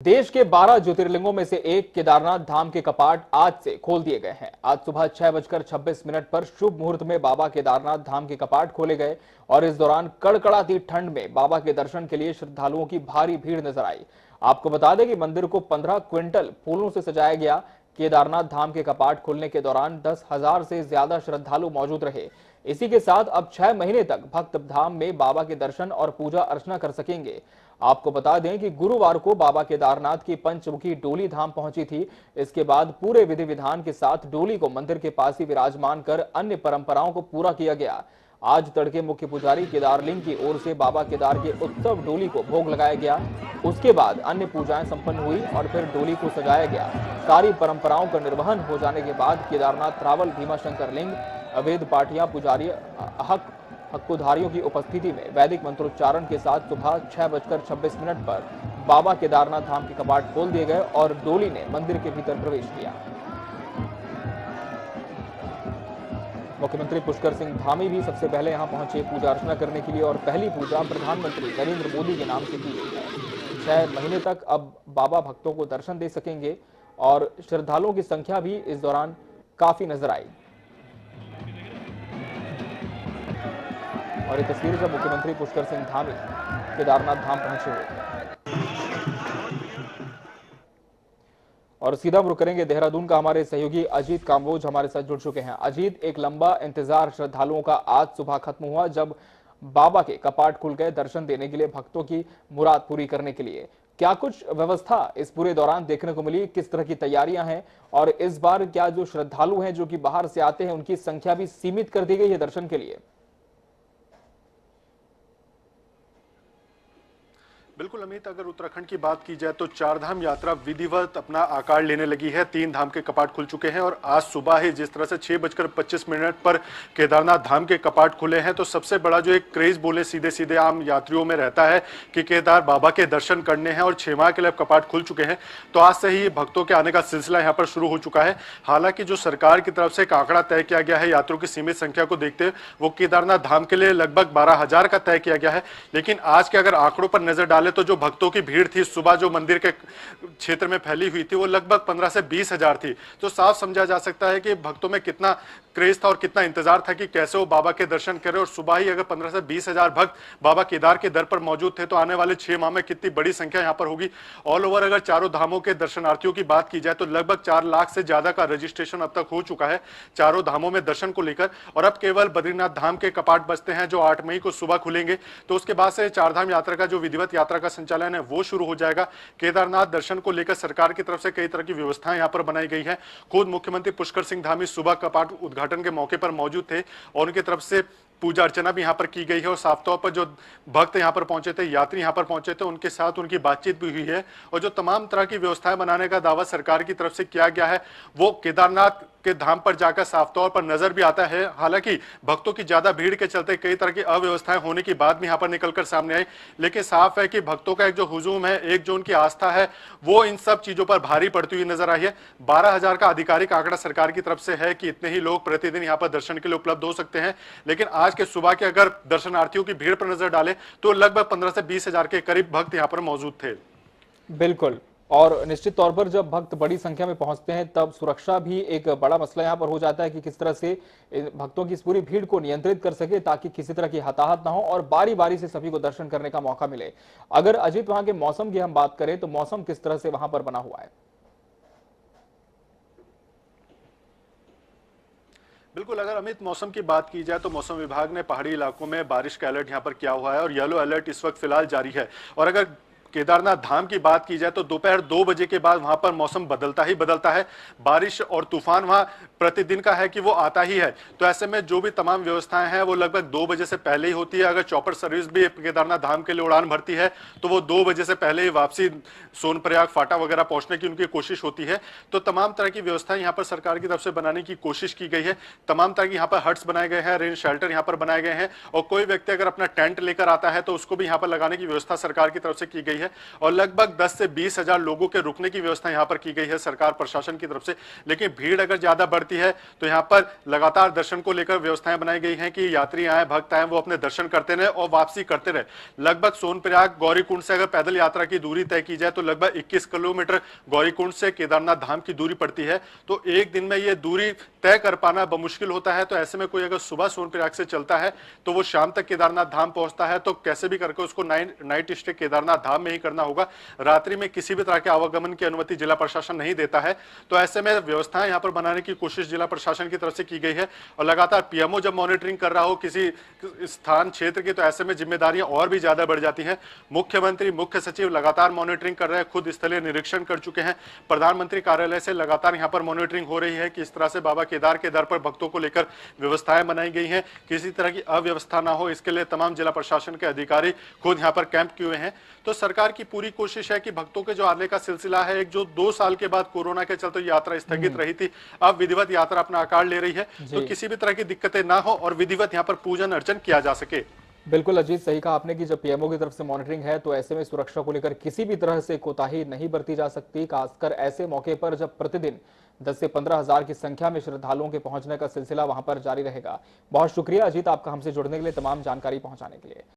देश के 12 ज्योतिर्लिंगों में से एक केदारनाथ धाम के कपाट आज से खोल दिए गए हैं। आज सुबह 6:26 पर शुभ मुहूर्त में बाबा केदारनाथ धाम के कपाट खोले गए और इस दौरान कड़कड़ाती ठंड में बाबा के दर्शन के लिए श्रद्धालुओं की भारी भीड़ नजर आई। आपको बता दें कि मंदिर को 15 क्विंटल फूलों से सजाया गया। केदारनाथ धाम के कपाट खोलने के दौरान 10,000 से ज्यादा श्रद्धालु मौजूद रहे। इसी के साथ अब 6 महीने तक भक्त धाम में बाबा के दर्शन और पूजा अर्चना कर सकेंगे। आपको बता दें कि गुरुवार को बाबा केदारनाथ की पंचमुखी डोली धाम पहुंची थी। इसके बाद पूरे विधि विधान के साथ डोली को मंदिर के पास ही विराजमान कर अन्य परंपराओं को पूरा किया गया। आज तड़के मुख्य पुजारी केदारलिंग की ओर से बाबा केदार के उत्सव डोली को भोग लगाया गया। उसके बाद अन्य पूजाएं संपन्न हुई और फिर डोली को सजाया गया। सारी परंपराओं का निर्वहन हो जाने के बाद केदारनाथ ट्रैवल भीमाशंकर लिंग अवैध पाटियां पुजारी हक्कोधारियों की उपस्थिति में वैदिक मंत्रोच्चारण के साथ सुबह 6:26 पर बाबा केदारनाथ धाम के कपाट खोल दिए गए और डोली ने मंदिर के भीतर प्रवेश किया। मुख्यमंत्री पुष्कर सिंह धामी भी सबसे पहले यहां पहुंचे पूजा अर्चना करने के लिए और पहली पूजा प्रधानमंत्री नरेंद्र मोदी के नाम से की गई है। 6 महीने तक अब बाबा भक्तों को दर्शन दे सकेंगे और श्रद्धालुओं की संख्या भी इस दौरान काफी नजर आई। और ये तस्वीर जब मुख्यमंत्री पुष्कर सिंह धामी केदारनाथ धाम पहुंचे हुए और सीधा रुख करेंगे देहरादून का। हमारे सहयोगी अजीत काम्बोज हमारे साथ जुड़ चुके हैं। अजीत, एक लंबा इंतजार श्रद्धालुओं का आज सुबह खत्म हुआ जब बाबा के कपाट खुल गए दर्शन देने के लिए भक्तों की मुराद पूरी करने के लिए। क्या कुछ व्यवस्था इस पूरे दौरान देखने को मिली, किस तरह की तैयारियां हैं और इस बार क्या जो श्रद्धालु हैं जो कि बाहर से आते हैं उनकी संख्या भी सीमित कर दी गई है दर्शन के लिए? बिल्कुल अमित, अगर उत्तराखंड की बात की जाए तो चारधाम यात्रा विधिवत अपना आकार लेने लगी है। 3 धाम के कपाट खुल चुके हैं और आज सुबह ही जिस तरह से 6:25 पर केदारनाथ धाम के कपाट खुले हैं तो सबसे बड़ा जो एक क्रेज बोले सीधे सीधे आम यात्रियों में रहता है कि केदार बाबा के दर्शन करने हैं और 6 माह के लिए कपाट खुल चुके हैं। तो आज से ही भक्तों के आने का सिलसिला यहाँ पर शुरू हो चुका है। हालांकि जो सरकार की तरफ से एक आंकड़ा तय किया गया है यात्रियों की सीमित संख्या को देखते हुए, वो केदारनाथ धाम के लिए लगभग 12,000 का तय किया गया है। लेकिन आज के अगर आंकड़ों पर नजर डालें तो जो भक्तों की भीड़ थी सुबह जो मंदिर के क्षेत्र में फैली हुई थी वो लगभग 15 से 20 हजार थी। तो साफ समझा जा सकता है कि भक्तों में कितना क्रेज था और कितना इंतजार था कि कैसे वो बाबा के दर्शन करें। और सुबह ही अगर 15 से 20 हजार भक्त बाबा केदार के दर पर मौजूद थे तो आने वाले 6 माह में कितनी बड़ी संख्या यहाँ पर होगी। ऑल ओवर अगर चारों धामों के दर्शनार्थियों की बात की जाए तो लगभग 4 लाख से ज्यादा का रजिस्ट्रेशन अब तक हो चुका है चारों धामों में दर्शन को लेकर। और अब केवल बद्रीनाथ धाम के कपाट बचते हैं जो 8 मई को सुबह खुलेंगे। तो उसके बाद से चारधाम यात्रा का जो विधिवत यात्रा का संचालन है वो शुरू हो जाएगा। केदारनाथ दर्शन को लेकर सरकार की तरफ से कई तरह की व्यवस्थाएं यहां पर बनाई गई है। खुद मुख्यमंत्री पुष्कर सिंह धामी सुबह कपाट उद्घाटन के मौके पर मौजूद थे और उनकी तरफ से पूजा अर्चना भी यहाँ पर की गई है। और साफ तौर पर जो भक्त यहाँ पर पहुंचे थे, यात्री यहाँ पर पहुंचे थे, उनके साथ उनकी बातचीत भी हुई है। और जो तमाम तरह की व्यवस्थाएं बनाने का दावा सरकार की तरफ से किया गया है वो केदारनाथ के धाम पर जाकर साफ तौर पर नजर भी आता है। हालांकि भक्तों की ज्यादा भीड़ के चलते कई तरह की अव्यवस्थाएं होने की बात भी यहाँ पर निकलकर सामने आई। लेकिन साफ है कि भक्तों का एक जो हुजूम है, एक जो उनकी आस्था है वो इन सब चीजों पर भारी पड़ती हुई नजर आई है। 12,000 का आधिकारिक आंकड़ा सरकार की तरफ से है कि इतने ही लोग प्रतिदिन यहाँ पर दर्शन के लिए उपलब्ध हो सकते हैं। लेकिन आज के सुबह के अगर दर्शनार्थियों की भीड़ पर नजर डाले तो लगभग 15 से 20 हजार के करीब भक्त यहाँ पर मौजूद थे। बिल्कुल, और निश्चित तौर पर जब भक्त बड़ी संख्या में पहुंचते हैं तब सुरक्षा भी एक बड़ा मसला यहां पर हो जाता है कि किस तरह से भक्तों की इस पूरी भीड़ को नियंत्रित कर सके ताकि किसी तरह की हताहत ना हो और बारी बारी से सभी को दर्शन करने का मौका मिले। अगर अजीत वहां के मौसम की हम बात करें तो मौसम किस तरह से वहां पर बना हुआ है? बिल्कुल, अगर अमित मौसम की बात की जाए तो मौसम विभाग ने पहाड़ी इलाकों में बारिश का अलर्ट यहां पर किया हुआ है और येलो अलर्ट इस वक्त फिलहाल जारी है। और अगर केदारनाथ धाम की बात की जाए तो दोपहर 2 बजे के बाद वहां पर मौसम बदलता ही बदलता है। बारिश और तूफान वहां प्रतिदिन का है कि वो आता ही है। तो ऐसे में जो भी तमाम व्यवस्थाएं हैं वो लगभग 2 बजे से पहले ही होती है। अगर चॉपर सर्विस भी केदारनाथ धाम के लिए उड़ान भरती है तो वो 2 बजे से पहले ही वापसी सोनप्रयाग, फाटा वगैरह पहुंचने की उनकी कोशिश होती है। तो तमाम तरह की व्यवस्थाएं यहाँ पर सरकार की तरफ से बनाने की कोशिश की गई है। तमाम तरह की यहाँ पर हट्स बनाए गए हैं, रेन शेल्टर यहाँ पर बनाए गए हैं और कोई व्यक्ति अगर अपना टेंट लेकर आता है तो उसको भी यहाँ पर लगाने की व्यवस्था सरकार की तरफ से की गई है। है और लगभग 10 से 20 हजार लोगों के रुकने की व्यवस्था यहाँ पर की गई है सरकार प्रशासन की तरफ से। लेकिन भीड़ अगर ज्यादा बढ़ती है तो यहाँ पर लगातार दर्शन को लेकर व्यवस्थाएं बनाई गई हैं कि यात्री आए, भक्त आए, वो अपने दर्शन करते रहे और वापसी करते रहे। लगभग सोनप्रयाग गौरीकुंड से अगर पैदल यात्रा की दूरी तय की जाए तो लगभग 21 किलोमीटर गौरीकुंड से केदारनाथ धाम की दूरी पड़ती है। तो एक दिन में ये दूरी तय कर पाना बमुश्किल होता है। तो ऐसे में कोई अगर सुबह सोनप्रयाग से चलता है तो वो शाम तक केदारनाथ धाम पहुंचता है, तो कैसे भी करके उसको नाइट स्टे केदारनाथ धाम में ही करना होगा। रात्रि में किसी भी तरह के आवागमन की अनुमति जिला प्रशासन नहीं देता है। तो ऐसे में व्यवस्थाएं यहाँ पर बनाने की कोशिश जिला प्रशासन की तरफ से की गई है और लगातार पीएमओ जब मॉनिटरिंग कर रहा हो किसी स्थान क्षेत्र की, तो ऐसे में जिम्मेदारियां और भी ज्यादा बढ़ जाती हैं। मुख्यमंत्री, मुख्य सचिव लगातार मॉनिटरिंग कर रहे हैं, खुद स्थलीय निरीक्षण कर चुके हैं। प्रधानमंत्री कार्यालय से लगातार यहाँ पर मॉनिटरिंग हो रही है कि इस तरह से बाबा केदार के दर पर भक्तों को लेकर व्यवस्थाएं बनाई गई हैं, किसी तरह की अव्यवस्था ना हो, इसके लिए तमाम जिला प्रशासन के अधिकारी खुद यहाँ पर कैंप किए हुए हैं। तो सरकार की पूरी कोशिश है कि भक्तों के जो आने का सिलसिला है, एक जो 2 साल के बाद कोरोना के चलते यात्रा स्थगित रही थी, अब विधिवत यात्रा अपना आकार ले रही है, तो किसी भी तरह की दिक्कतें ना हो और विधिवत यहाँ पर पूजन अर्चन किया जा सके। बिल्कुल अजीत, सही कहा आपने कि जब पीएमओ की तरफ से मॉनिटरिंग है तो ऐसे में सुरक्षा को लेकर किसी भी तरह से कोताही नहीं बरती जा सकती, खासकर ऐसे मौके पर जब प्रतिदिन 10 से 15 हजार की संख्या में श्रद्धालुओं के पहुंचने का सिलसिला वहां पर जारी रहेगा। बहुत शुक्रिया अजीत आपका हमसे जुड़ने के लिए, तमाम जानकारी पहुंचाने के लिए।